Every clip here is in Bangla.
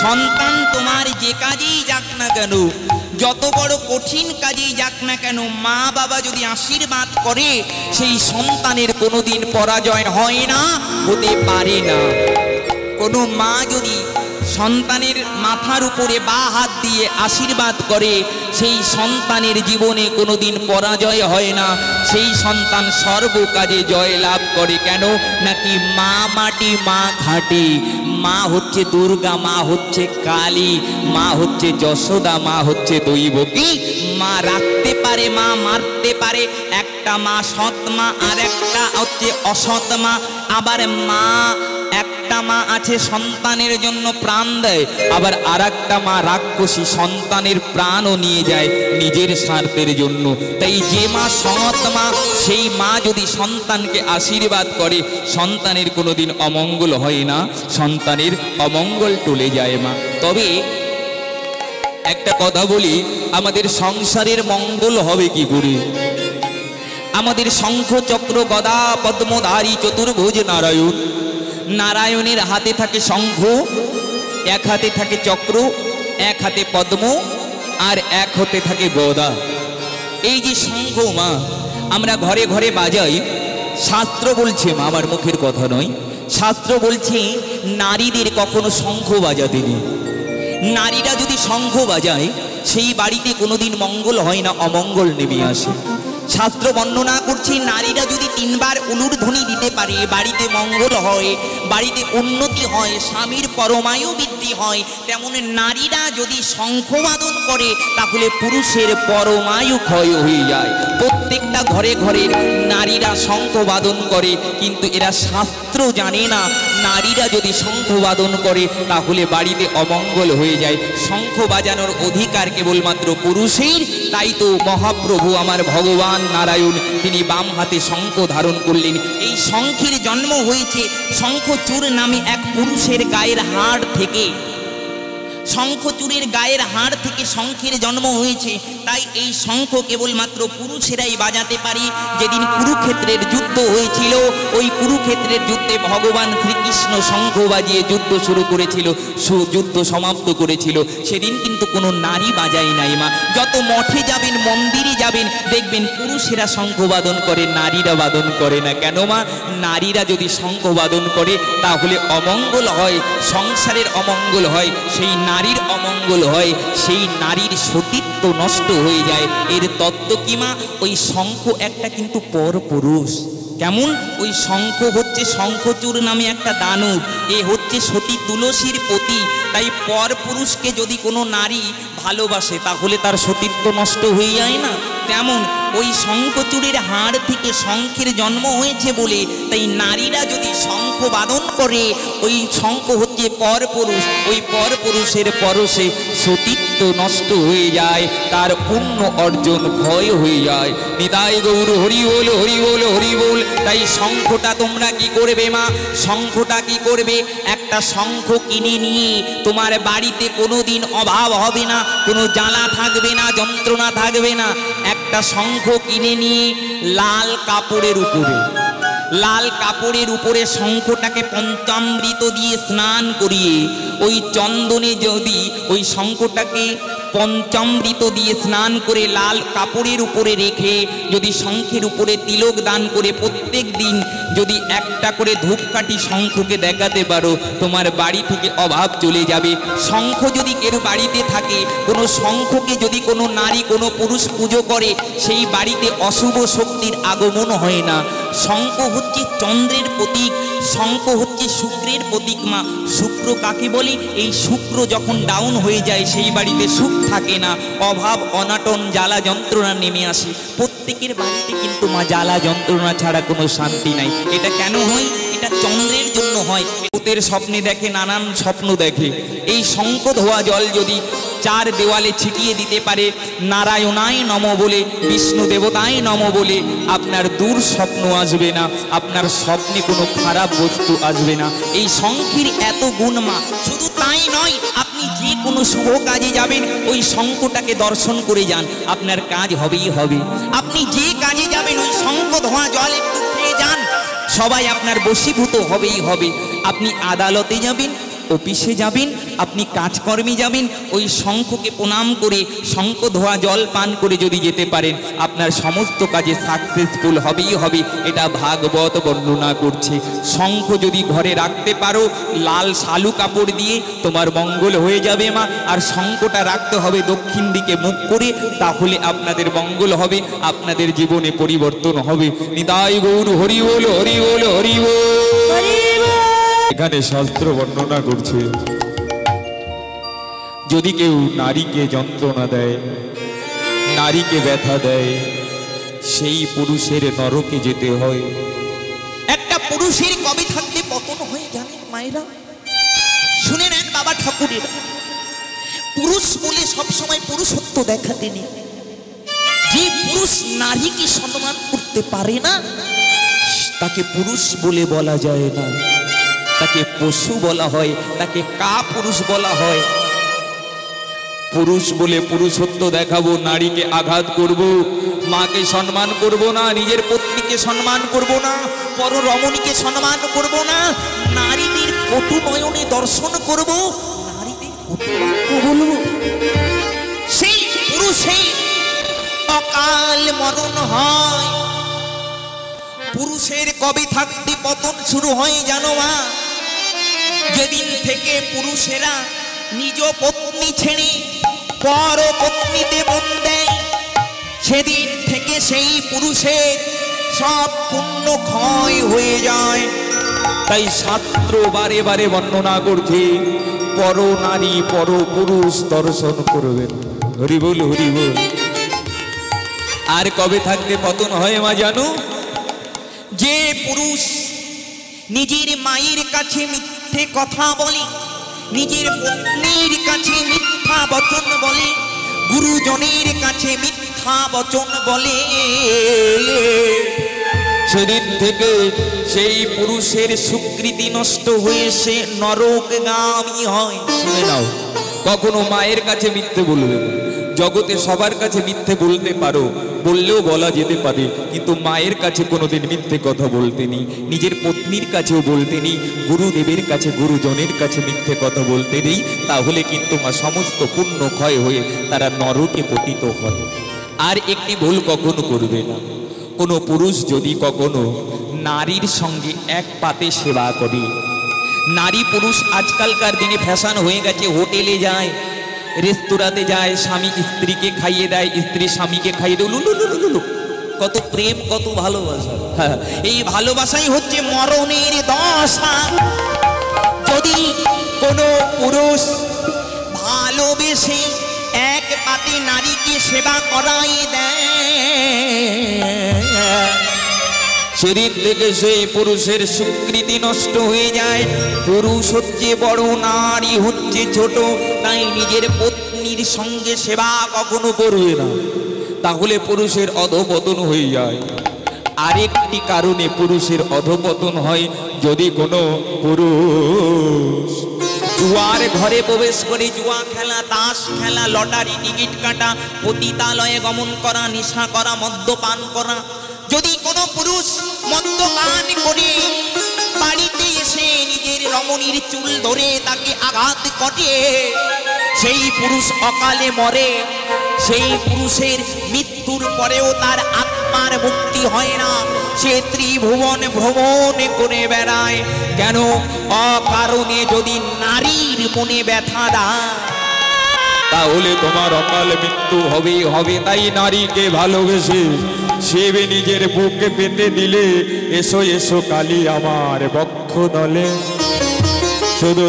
সন্তান তোমার যে কাজেই যাক না কেন, যত বড় কঠিন কাজেই যাক না কেন, মা বাবা যদি আশীর্বাদ করে সেই সন্তানের কোনোদিন পরাজয় হয় না, হতে পারে না। কোনো মা যদি সন্তানের মাথার উপরে বা হাত দিয়ে আশীর্বাদ করে সেই সন্তানের জীবনে কোনোদিন পরাজয় হয় না, সেই সন্তান সর্বকাজে জয় লাভ করে। কেন? নাকি মা মাটি মা ঘাটি, মা হচ্ছে দুর্গা, মা হচ্ছে কালী, মা হচ্ছে যশোদা, মা হচ্ছে দৈবকী। মা রাখতে পারে, মা মারতে পারে। একটা মা সৎ মা আর একটা হচ্ছে অসৎ মা। আবার মা একটা মা আছে সন্তানের জন্য প্রাণ দেয়, আবার আর একটা মা রাক্ষসী, সন্তানের প্রাণও নিয়ে যায় নিজের স্বার্থের জন্য। তাই যে মা সৎ মা, সেই মা যদি সন্তানকে আশীর্বাদ করে সন্তানের কোনোদিন অমঙ্গল হয় না, সন্তানের অমঙ্গল টলে যায় মা। তবে একটা কথা বলি, আমাদের সংসারের মঙ্গল হবে কি করে? আমাদের শঙ্খ চক্র গদা পদ্মধারী চতুর্ভুজ নারায়ণ, নারায়ণের হাতে থাকে শঙ্খ, এক হাতে থাকে চক্র, এক হাতে পদ্ম, আর এক হাতে থাকে গদা। এই যে শঙ্খ মা আমরা ঘরে ঘরে বাজাই, শাস্ত্র বলছে, মা আমার মুখের কথা নয়, শাস্ত্র বলছে নারীদের কখনো শঙ্খ বাজাতে নেই। নারীরা যদি শঙ্খ বাজায় সেই বাড়িতে কোনোদিন মঙ্গল হয় না, অমঙ্গল নেমে আসে। শাস্ত্র বর্ণনা করছে নারীরা যদি 3 বার উলুর ধ্বনি দিতে পারে বাড়িতে মঙ্গল হয়, বাড়িতে উন্নতি হয়, স্বামীর পরমায়ু বৃদ্ধি হয়। তেমন নারীরা যদি শঙ্খবাদন করে তাহলে পুরুষের পরমায়ু ক্ষয় হয়ে যায়। প্রত্যেকটা ঘরে ঘরে নারীরা শঙ্খবাদন করে, কিন্তু এরা শাস্ত্র জানে না নারীরা যদি শঙ্খবাদন করে তাহলে বাড়িতে অমঙ্গল হয়ে যায়। শঙ্খ বাজানোর অধিকার কেবলমাত্র পুরুষের। তাই তো মহাপ্রভু আমার ভগবান নারায়ণ তিনি বাম হাতে শঙ্খ ধারণ করলেন। এই শঙ্খের জন্ম হয়েছে শঙ্খচূড় নামে এক পুরুষের গায়ের হাড় থেকে। শঙ্খচূড়ের গায়ের হাড় থেকে শঙ্খের জন্ম হয়েছে। তাই এই শঙ্খ কেবলমাত্র পুরুষেরাই বাজাতে পারে। যেদিন কুরুক্ষেত্রের যুদ্ধ হয়েছিল, ওই কুরুক্ষেত্রের যুদ্ধে ভগবান শ্রীকৃষ্ণ শঙ্খ বাজিয়ে যুদ্ধ শুরু করেছিল, যুদ্ধ সমাপ্ত করেছিল। সেদিন কিন্তু কোনো নারী বাজায় নাই মা। যত মঠে যাবেন, মন্দিরে যাবেন, দেখবেন পুরুষেরা শঙ্খ বাদন করে, নারীরা বাদন করে না। কেন মা? নারীরা যদি শঙ্খ বাদন করে তাহলে অমঙ্গল হয়, সংসারের অমঙ্গল হয়, সেই নারীর অমঙ্গল হয়, সেই নারীর সতীত্ব নষ্ট হয়ে যায়। এর তত্ত্ব কি মা? ওই শঙ্খ একটা কিন্তু পর পুরুষ। কেমন? ওই শঙ্খ হচ্ছে শঙ্খচূড় নামে একটা দানব, এ হচ্ছে সতী তুলসীর পতি। তাই পর পুরুষকে যদি কোনো নারী ভালোবাসে তাহলে তার সতীত্ব নষ্ট হয়ে যায় না? তেমন ওই শঙ্খচূড়ের হাড় থেকে শঙ্খের জন্ম হয়েছে বলে তাই নারীরা যদি শঙ্খ বাদন করে, ওই শঙ্খ হচ্ছে পরপুরুষ, ওই পরপুরুষের পরশে সতীত্ব নষ্ট হয়ে যায়, তার পুণ্য অর্জন ক্ষয় হয়ে যায়। নিতাই গৌর হরি বল, হরি বল, হরি বল। তাই শঙ্খটা তোমরা কি করবে মা? শঙ্খটা কি করবে? একটা শঙ্খ কিনে নিয়ে তোমার বাড়িতে কোনোদিন অভাব হবে না, কোনো জ্বালা থাকবে না, যন্ত্রণা থাকবে না। একটা শঙ্খ কিনে নিয়ে লাল কাপড়ের উপরে শঙ্খটাকে পঞ্চামৃত দিয়ে স্নান করিয়ে, ওই চন্দনে যদি ওই শঙ্খটাকে পঞ্চামৃত দিয়ে স্নান করে লাল কাপড়ের উপরে রেখে যদি শঙ্খের উপরে তিলক দান করে প্রত্যেক দিন যদি একটা করে ধূপকাঠি শঙ্খকে দেখাতে পারো, তোমার বাড়ি থেকে অভাব চলে যাবে। শঙ্খ যদি কেউ বাড়িতে থাকে, কোনো শঙ্খকে যদি কোনো নারী কোনো পুরুষ পুজো করে, সেই বাড়িতে অশুভ শক্তির আগমন হয় না। শঙ্খ হচ্ছে চন্দ্রের প্রতীক, শঙ্খ হচ্ছে শুক্রের প্রতীক মা। শুক্র কাকে বলে? এই শুক্র যখন ডাউন হয়ে যায় সেই বাড়িতে সুখ থাকে না, অভাব অনাটন জ্বালা যন্ত্রণা নেমে আসে। প্রত্যেকের বাড়িতে কিন্তু মা জ্বালা যন্ত্রণা ছাড়া কোনো শান্তি নাই। এটা কেন হয়? এটা চন্দ্রের জন্য হয়। ভূতের স্বপ্নে দেখে, নানান স্বপ্ন দেখে। এই শঙ্খ ধোয়া জল যদি 4 দেওয়ালে ছিটিয়ে দিতে পারে, নারায়ণায় নম বলে, বিষ্ণু দেবতায় নম বলে, আপনার দূর স্বপ্ন আসবে না, আপনার স্বপ্নে কোনো খারাপ বস্তু আসবে না। এই শঙ্খের এত গুণ মা। শুধু তাই নয়, আপনি যে কোনো শুভ কাজে যাবেন ওই শঙ্খটাকে দর্শন করে যান, আপনার কাজ হবেই হবে। আপনি যে কাজে যাবেন ওই শঙ্খ ধোয়া জল একটু খেয়ে যান, সবাই আপনার বশীভূত হবেই হবে। আপনি আদালতে যাবেন, অফিসে যাবেন, আপনি কাজকর্মে যাবেন, ওই শঙ্খকে প্রণাম করে শঙ্খ ধোয়া জল পান করে যদি যেতে পারেন, আপনার সমস্ত কাজে সাকসেসফুল হবেই হবে। এটা ভাগবত বর্ণনা করছে। শঙ্খ যদি ঘরে রাখতে পারো লাল শালু কাপড় দিয়ে, তোমার মঙ্গল হয়ে যাবে মা। আর শঙ্খটা রাখতে হবে দক্ষিণ দিকে মুখ করে, তাহলে আপনাদের মঙ্গল হবে, আপনাদের জীবনে পরিবর্তন হবে। নিতাই গৌর হরি বল, হরি বল, হরি বল। এখানে শাস্ত্র বর্ণনা করছে, যদি কেউ নারীকে যন্ত্রণা দেয়, নারীকে ব্যথা দেয়, সেই পুরুষের নরকে যেতে হয়। একটা পুরুষের কবে থাকলে পতন হয়ে জানেন মায়েরা? শুনে নেন বাবা ঠাকুরের, পুরুষ বলে সবসময় পুরুষত্ব দেখাতে নেই। যে পুরুষ নারীকে সম্মান করতে পারে না, তাকে পুরুষ বলে বলা যায় না, তাকে পশু বলা হয়, তাকে কা পুরুষ বলা হয়। পুরুষ বলে পুরুষত্ব দেখাবো, নারীকে আঘাত করব, মাকে সম্মান করব না, নিজের পত্নীকে সম্মান করব না, পর রমণীকে সম্মান করব না, নারীদের কটু নয়নে দর্শন করব, নারীদের কটু বাক্য বলবো, সেই পুরুষের অকাল মরণ হয়। পুরুষের কবে থাকতে পতন শুরু হয় জানো মা? যেদিন থেকে পুরুষেরা নিজ পত্নী ছেড়ে পর পত্নীতে মন দেয়, সেদিন থেকে সেই পুরুষের সব পুণ্য ক্ষয় হয়ে যায়। তাই শাস্ত্র বারে বারে বর্ণনা করছে, পর নারী পর পুরুষ দর্শন করবেন। হরি বল, হরি বল। আর কবে থাকতে পতন হয় মা জানো? যে পুরুষ নিজের মায়ের কাছে মিথ্যে কথা বলে, নিজের পত্নীর কাছে মিথ্যা বচন বলে, গুরুজনের কাছে মিথ্যা বচন বলে, সেদিন থেকে সেই পুরুষের সুকৃতি নষ্ট হয়ে সে নরকগামী হয়। শুনে নাও, কখনো মায়ের কাছে মিথ্যে বলবে না। জগতে সবার কাছে মিথ্যে বলতে পারো, বললেও বলা যেতে পারে, কিন্তু মায়ের কাছে কোনোদিন মিথ্যে কথা বলতে নেই, নিজের পত্নীর কাছেও বলতে নেই, গুরুদেবের কাছে গুরুজনের কাছে মিথ্যে কথা বলতে নেই। তাহলে কিন্তু মা সমস্ত পুণ্য ক্ষয় হয়ে তারা নরকে পতিত হয়। আর একটি ভুল কখনো করবে না, কোনো পুরুষ যদি কখনো নারীর সঙ্গে এক পাতে সেবা করে, নারী পুরুষ আজকালকার দিনে ফ্যাশন হয়ে গেছে, হোটেলে যায়, রেস্তোরাঁতে যায়, স্বামী স্ত্রীকে খাইয়ে দেয়, স্ত্রী স্বামীকে খাইয়ে দেয়, লুলু, কত প্রেম, কত ভালোবাসা। হ্যাঁ, এই ভালোবাসাই হচ্ছে মরণের দশা। যদি কোনো পুরুষ ভালোবেসে এক পাতে নারীকে সেবা করাই দেয়, সেদিন থেকে সেই পুরুষের স্বীকৃতি নষ্ট হয়ে যায়। পুরুষ হচ্ছে বড়, নারী হচ্ছে ছোট। তাই নিজের পত্নীর সঙ্গে সেবা কখনো করবে না, তাহলে পুরুষের অধঃপতন হয়ে যায়। আরেকটি কারণে পুরুষের অধঃপতন হয়, যদি কোনো পুরুষ জুয়ার ঘরে প্রবেশ করে জুয়া খেলা, তাস খেলা, লটারি টিকিট কাটা, পতিতালয়ে গমন করা, নেশা করা, মদ্যপান করা। যদি কোনো পুরুষ মদ্যপান করে বাড়িতে এসে নিজের রমণীর চুল ধরে তাকে আঘাত করে, সেই পুরুষ অকালে মরে। সেই পুরুষের মৃত্যুর পরেও তার আত্মার মুক্তি হয় না, সে ত্রিভুবন ভ্রমণ করে বেড়ায়। কেন? অকারণে যদি নারীর মনে ব্যথা দেয়, তাহলে তোমার অকাল মৃত্যু হবেই হবে। তাই নারীকে ভালোবেসে শিবে নিজের বুকে পেতে দিলে, এসো এসো কালী আমার বক্ষ দলে, শুধু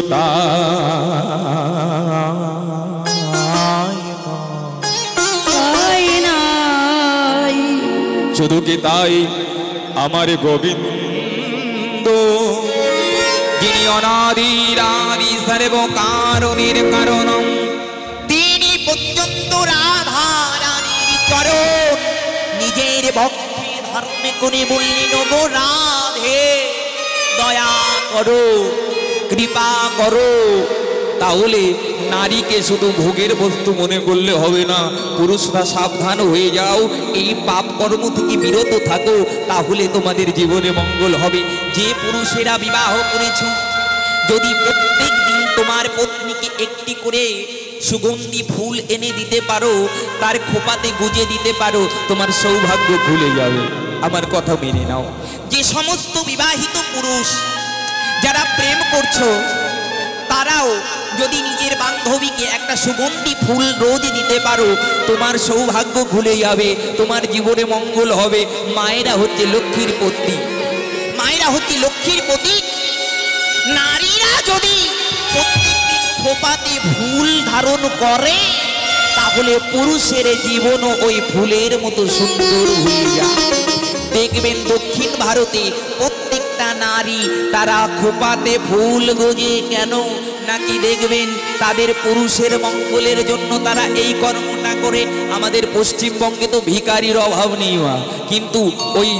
শুধু কি তাই? আমার গোবিন্দ যিনি অনাদির আদি সর্ব কারণের কারণম, তিনি পর্যন্ত রাধা রানীর চরণ নিজের ভক্তি ধারণ করে বললেন, গো রাধে দয়া করো, কৃপা করো। তাহলে নারীকে শুধু ভোগের বস্তু মনে করলে হবে না, পুরুষরা সাবধান হয়ে যাও, এই পাপ কর্ম থেকে বিরত থাকো, তাহলে তোমাদের জীবনে মঙ্গল হবে। যে পুরুষেরা বিবাহ করেছ, যদি প্রত্যেক দিন তোমার পত্নীকে একটি করে সুগন্ধি ফুল এনে দিতে পারো, তার খোপাতে গুজে দিতে পারো, তোমার সৌভাগ্য খুলে যাবে। আমার কথা মেনে নাও। যে সমস্ত বিবাহিত পুরুষ যারা প্রেম করছো, তারাও যদি নিজের বান্ধবীকে একটা সুগন্ধি ফুল রোজ দিতে পারো, তোমার সৌভাগ্য খুলে যাবে, তোমার জীবনে মঙ্গল হবে। মায়েরা হচ্ছে লক্ষ্মীর পত্নী, মায়েরা হচ্ছে লক্ষ্মীর প্রতীক। নারীরা যদি প্রত্যেকদিন খোপাতে ফুল ধারণ করে, তাহলে পুরুষের জীবনও ওই ফুলের মতো সুন্দর হয়ে যায়। দেখবেন দক্ষিণ ভারতে প্রত্যেকটা নারী তারা খোপাতে ফুল গোজে কেন? নাকি দেখবেন তাদের পুরুষের মঙ্গলের জন্য তারা এই কর্মটা করে। আমাদের পশ্চিমবঙ্গে তো ভিখারির অভাব নেই, কিন্তু ওই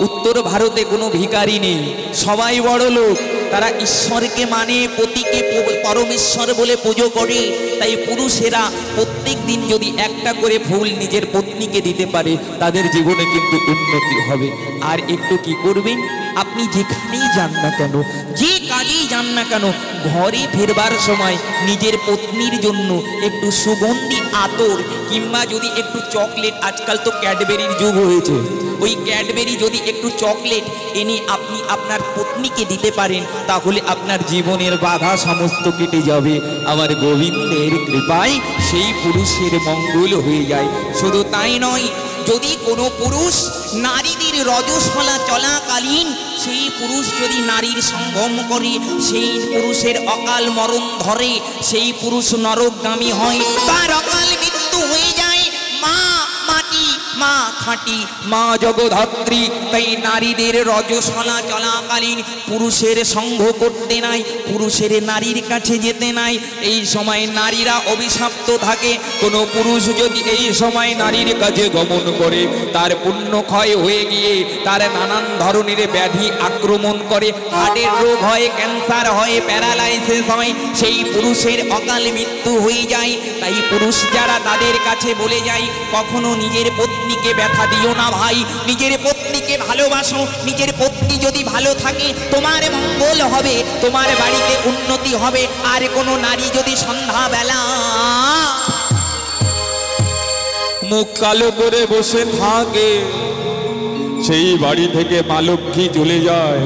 উত্তর ভারতে কোনো ভিখারি নেই, সবাই বড় লোক। তারা ঈশ্বরকে মানে, পতিকে পরমেশ্বর বলে পুজো করে। তাই পুরুষেরা প্রত্যেক দিন যদি একটা করে ফুল নিজের পত্নীকে দিতে পারে, তাদের জীবনে কিন্তু উন্নতি হবে। আর একটু কি করবেন, আপনি যেখানেই যান না কেন, যে কাজেই যান না কেন, ঘরে ফেরবার সময় নিজের পত্নীর জন্য একটু সুগন্ধি আতর কিংবা যদি একটু চকলেট, আজকাল তো ক্যাডবেরির যুগ হয়েছে, ওই ক্যাডবেরি যদি একটু চকলেট এনে আপনি আপনার পত্নীকে দিতে পারেন, তাহলে আপনার জীবনের বাধা সমস্ত কেটে যাবে। আমার গোবিন্দের কৃপায় সেই পুরুষের মঙ্গল হয়ে যায়। শুধু তাই নয়, যদি কোনো পুরুষ নারীদের রজস্বলা চলাকালীন সেই পুরুষ যদি নারীর সঙ্গম করে, সেই পুরুষের অকাল মরণ ধরে, সেই পুরুষ নরকগামী হয়, তার অকাল মৃত্যু হয়ে যায়। মা মাটি, মা খাঁটি, মা জগদ্ধাত্রী। তাই নারীদের রজস্বলা চলাকালীন পুরুষের সঙ্গ করতে নাই, পুরুষের নারীর কাছে যেতে নাই। এই সময় নারীরা অভিশপ্ত থাকে। কোনো পুরুষ যদি এই সময় নারীর কাছে গমন করে, তার পুণ্য ক্ষয় হয়ে গিয়ে তার নানান ধরনের ব্যাধি আক্রমণ করে, হার্টের রোগ হয়, ক্যান্সার হয়, প্যারালাইসিস হয়, সেই পুরুষের অকাল মৃত্যু হয়ে যায়। তাই পুরুষ যারা তাদের কাছে বলে যায়, কখনো নিজের পত্নীকে ব্যথা দিও না ভাই, নিজের পত্নীকে ভালোবাসো। নিজের পত্নী যদি ভালো থাকে, তোমার মঙ্গল হবে, তোমার বাড়িতে উন্নতি হবে। আর কোনো নারী যদি সন্ধ্যাবেলা মুখ কালো করে বসে থাকে, সেই বাড়ি থেকে মা লক্ষ্মী চলে যায়,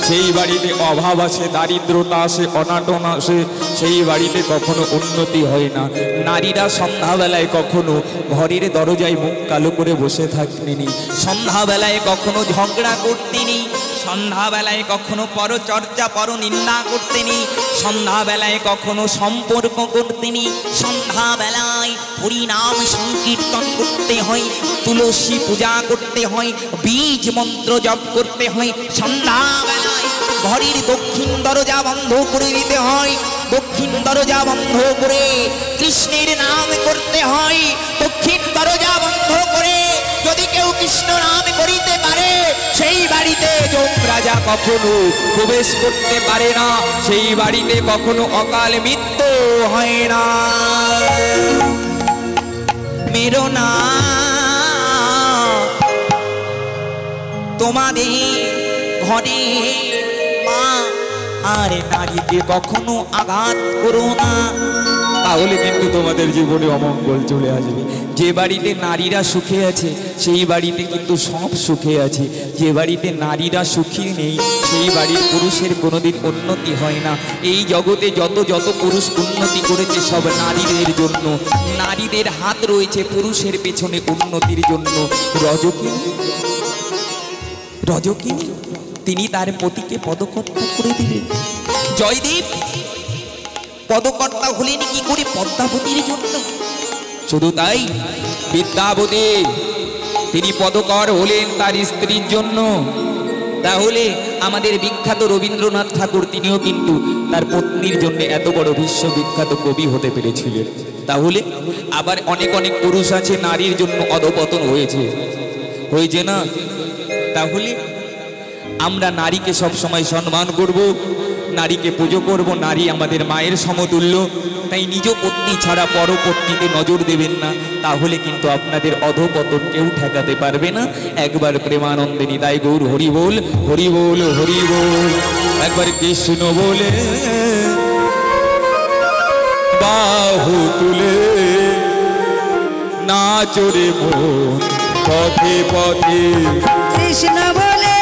সেই বাড়িতে অভাব আসে, দারিদ্রতা আসে, অনাটন আসে, সেই বাড়িতে কখনো উন্নতি হয় না। নারীরা সন্ধ্যাবেলায় কখনো ঘরের দরজায় মুখ কালো করে বসে থাকতেনি, সন্ধ্যাবেলায় কখনো ঝগড়া করতেনি, সন্ধ্যাবেলায় কখনো পরচর্চা পরনিন্দা করতেনি, সন্ধ্যাবেলায় কখনো সম্পর্ক করতেনি। সন্ধ্যাবেলায় হরিনাম সংকীর্তন করতে হয়, তুলসী পূজা করতে হয়, বীজ মন্ত্র জপ করতে হয়। সন্ধ্যাবেলায় ঘরের দক্ষিণ দরজা বন্ধ করে দিতে হয়, দক্ষিণ দরজা বন্ধ করে কৃষ্ণের নাম করতে হয়। দক্ষিণ দরজা বন্ধ করে যদি কেউ কৃষ্ণ নাম করিতে পারে, সেই বাড়িতে যম রাজা কখনো প্রবেশ করতে পারে না, সেই বাড়িতে কখনো অকাল মৃত্যু হয় না। মেরো না তোমাদের ঘরে মা আর নারীকে কখনো আঘাত করো না, তাহলে কিন্তু তোমাদের জীবনে অমঙ্গল চলে আসবে। যে বাড়িতে নারীরা সুখে আছে, সেই বাড়িতে কিন্তু সব সুখে আছে। যে বাড়িতে নারীরা সুখী নেই, সেই বাড়ির পুরুষের কোনোদিন উন্নতি হয় না। এই জগতে যত যত পুরুষ উন্নতি করেছে, সব নারীদের জন্য। নারীদের হাত রয়েছে পুরুষের পেছনে উন্নতির জন্য। রজকিনী তিনি তার পতিকে পদকর্তা করে দিলেন। জয়দেব পদকর্তা হলেন কি করে? পদ্মাবতীর জন্য। শুধু তাই, বিদ্যাবতী তিনি পদকর হলেন তার স্ত্রীর জন্য। তাহলে আমাদের বিখ্যাত রবীন্দ্রনাথ ঠাকুর তিনিও কিন্তু তার পত্নীর জন্য এত বড় বিশ্ববিখ্যাত কবি হতে পেরেছিলেন। তাহলে আবার অনেক অনেক পুরুষ আছে নারীর জন্য অধপতন হয়েছে না? তাহলে আমরা নারীকে সব সময় সম্মান করব, নারীকে পুজো করব। নারী আমাদের মায়ের সমতুল্য। তাই নিজ পত্নী ছাড়া পর পত্নীতে নজর দেবেন না, তাহলে কিন্তু আপনাদের অধপতন কেউ ঠেকাতে পারবে না। একবার প্রেমানন্দে নিতাই গৌর হরি বল, হরি বল, হরি বল। একবার কৃষ্ণ বলে বাহু তুলে নাচরে মন পথে পথে। কৃষ্ণ বলে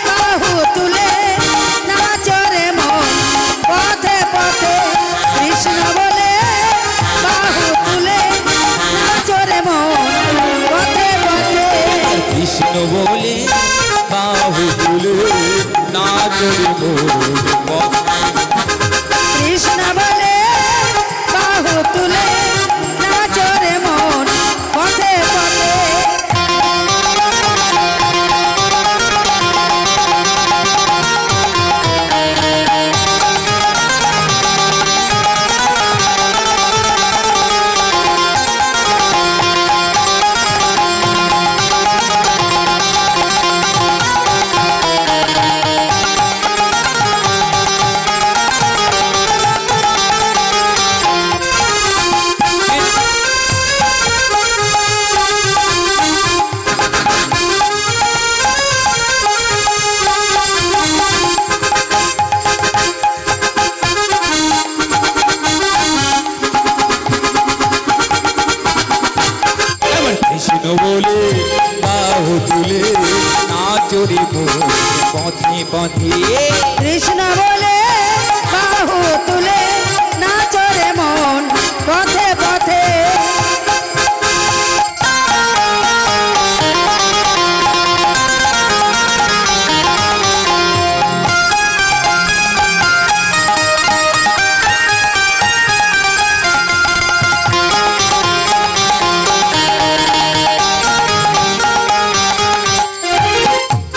বাহু তুলে নাচরে মন পথে পথে। কৃষ্ণ বলে বাহু তুলে নাচরে মন পথে পথে। কৃষ্ণ বলে বাহু তুলে নাচরে মন পথে। কৃষ্ণ বলে বাহু তুলে নাচরে মন পথে পথে। কৃষ্ণ বলে বাহু তুলে নাচরে মন পথে পথে। কৃষ্ণ বলে বাহু তুলে নাচরে মন পথে পথে।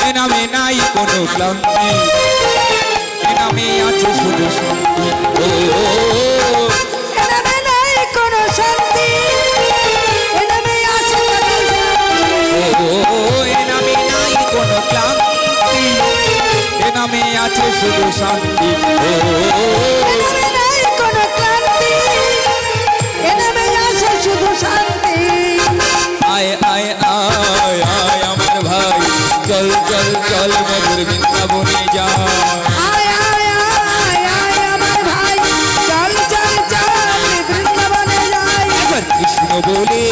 এ নামে নাই কোনো ক্লান্তি, এ নামে আছে শুধু শান্তি। ও এ নামে নাই কোনো শান্তি, এ নামে আছে শুধু শান্তি। এ নামে নাই কোনো ক্লান্তি, এ নামে আছে শুধু শান্তি। এ নামে নাই কোনো ক্লান্তি, এ নামে আছে শুধু শান্তি। আয় আয় আয় আয় আমার ভাই, চল চল চল মধুর বৃন্দাবনে যা। আয় আয় আয় আয় আমার ভাই, চল চল চল বৃন্দাবনে যাই। এবার কৃষ্ণ বলে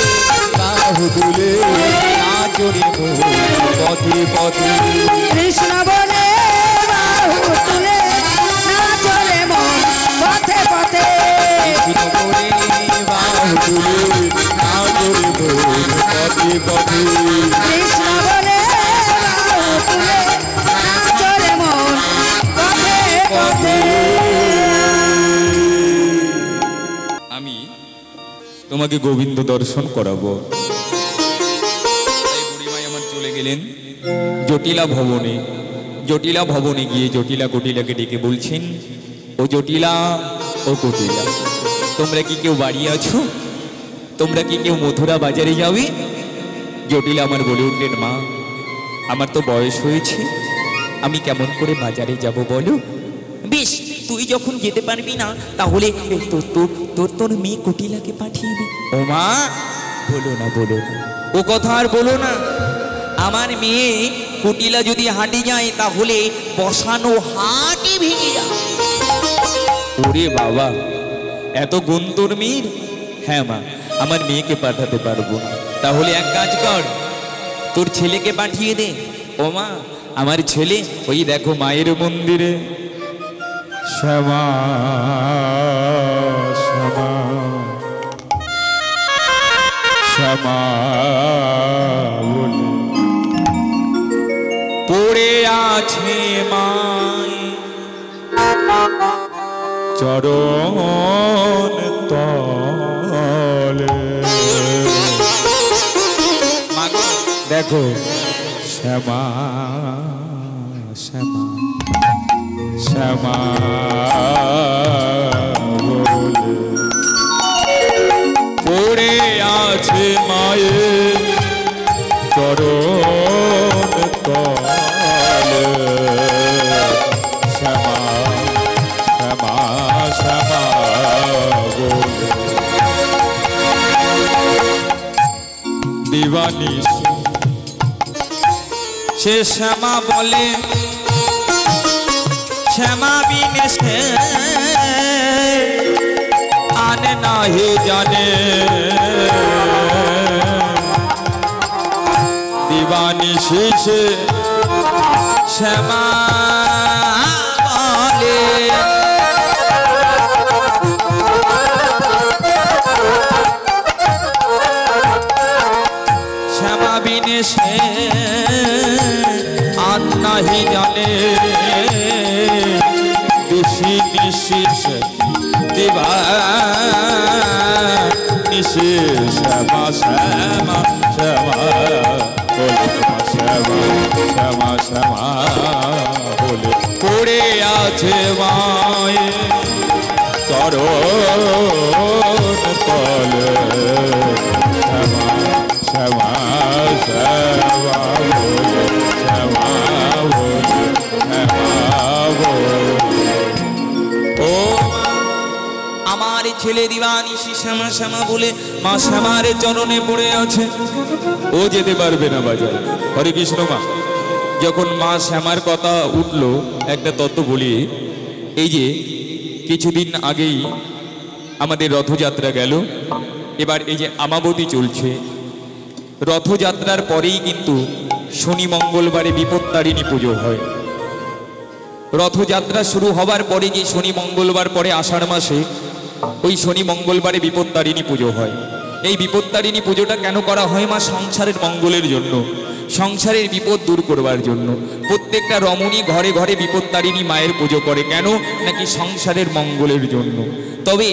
বাহু তুলে নাচরে মন পথে পথে। কৃষ্ণ বলে বাহু তুলে নাচরে মন পথে পথে। কৃষ্ণ বলে বাহু তুলে নাচরে মন পথে পথে। কৃষ্ণ বলে বাহু তুলে নাচরে মন পথে পথে। আমি তোমাকে গোবিন্দ দর্শন করাবো। তাই বুড়িমাই আমার চলে গেলেন জটিলা ভবনে। জটিলা ভবনে গিয়ে জটিলা কটিলাকে ডেকে বলছেন, ও জটিলা, ও কটিলা, তোমরা কি কেউ বাড়ি আছো? তোমরা কি কেউ মথুরা বাজারে যাবে? জটিলা আমার বলে উঠলেন, মা, আমার তো বয়স হয়েছে, আমি কেমন করে বাজারে যাব বলো? বেশ, তুই যখন যেতে পারবি না তাহলে তোর মেয়ে কুটিলাকে পাঠিয়ে দে। ও মা, বলো না, বলো না, ও কথা আর বলো না। আমার মেয়ে কুটিলা যদি হাঁটে যায় তাহলে বসানো হাঁটি ভেঙে যায়। ওরে বাবা, এত গুণ তোর মেয়ের? হ্যাঁ মা, আমার মেয়েকে পাঠাতে পারবো না। তাহলে এক কাজ কর, তোর ছেলেকে পাঠিয়ে দে। ও মা, আমার ছেলে ওই দেখো মায়ের মন্দিরে শ্যামা শ্যামা শ্যামা বলে পড়ে আছে মায় চরণ তলে। মাগো, দেখো শ্যামা শ্যামা শ্যামা বলে পড়ে আছে মায়ের চরণ তলে। শ্যামা শ্যামা শ্যামা বলে দিবানিশ সে শ্যামা বলে শ্যামা বিনে সে নাহি জানে দিবানিশি সে শ্যামা বলে শ্যামা বিনে সে আর নাহি জানে দিশি নিশিস দিবা নিশিস শ্যামা শ্যামা শ্যামা বলে শ্যামা শ্যামা শ্যামা বলে পড়ে আছে মায়ে চরণ তলে শ্যামা শ্যামা শ্যামা বলে শ্যামা বলে শ্যামা বলে ও আমার ছেলে দিবানিশি শ্যামা শ্যামা বলে মা শ্যামার চরণে পড়ে আছে। ও যেতে পারবে না বাজার। হরে কৃষ্ণ। মা যখন মা শ্যামার কথা উঠলো, একটা তত্ত্ব বলি। এই যে কিছুদিন আগেই আমাদের রথযাত্রা গেল, এবার এই যে আমাবতী চলছে, রথযাত্রার পরেই কিন্তু শনি মঙ্গলবারে বিপত্তারিণী পুজো হয়। রথযাত্রা শুরু হবার পরে যে শনি মঙ্গলবার পরে আষাঢ় মাসে ওই শনি মঙ্গলবারে বিপত্তারিণী পুজো হয়। এই বিপত্তারিণী পুজোটা কেন করা হয়? মা সংসারের মঙ্গলের জন্য, সংসারের বিপদ দূর করবার জন্য। প্রত্যেকটা রমণী ঘরে ঘরে বিপত্তারিণী মায়ের পুজো করে। কেন? নাকি সংসারের মঙ্গলের জন্য। তবে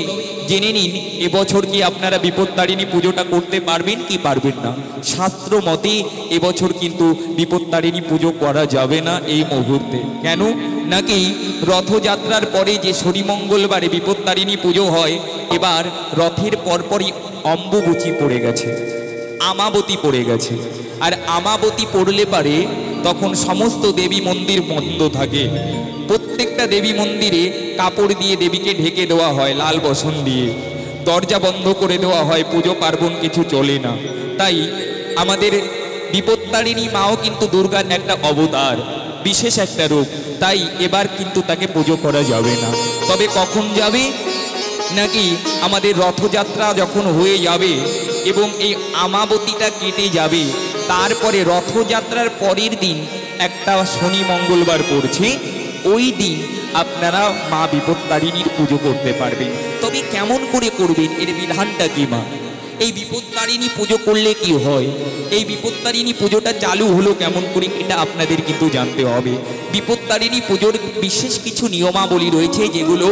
জেনে নিন, এবছর কি আপনারা বিপত্তারিণী পুজোটা করতে পারবেন কি পারবেন না? শাস্ত্র মতে এবছর কিন্তু বিপত্তারিণী পুজো করা যাবে না এই মুহূর্তে। কেন? নাকি রথযাত্রার পরে যে শনি মঙ্গলবারে বিপত্তারিণী পুজো হয়, এবার রথের পরপরই অম্বুবচী পড়ে গেছে, আমাবতী পড়ে গেছে। আর আমাবতী পড়লে পারে তখন সমস্ত দেবী মন্দির বন্ধ থাকে। প্রত্যেকটা দেবী মন্দিরে কাপড় দিয়ে দেবীকে ঢেকে দেওয়া হয়, লাল বসন দিয়ে দরজা বন্ধ করে দেওয়া হয়, পুজো পার্বণ কিছু চলে না। তাই আমাদের বিপত্তারিণী মাও কিন্তু দুর্গার একটা অবতার, বিশেষ একটা রূপ। তাই এবার কিন্তু তাকে পুজো করা যাবে না। তবে কখন যাবে? নাকি আমাদের রথযাত্রা যখন হয়ে যাবে এবং এই আমাবতীটা কেটে যাবে, তারপরে রথযাত্রার পরের দিন একটা শনি মঙ্গলবার পড়ছে, ওই দিন আপনারা মা বিপত্তারিণীর পুজো করতে পারবেন। তবে কেমন করে করবেন, এর বিধানটা কি মা? এই বিপত্তারিণী পুজো করলে কি হয়, এই বিপত্তারিণী পুজোটা চালু হলো কেমন করে, এটা আপনাদের কিন্তু জানতে হবে। বিপত্তারিণী পুজোর বিশেষ কিছু নিয়মাবলী রয়েছে, যেগুলো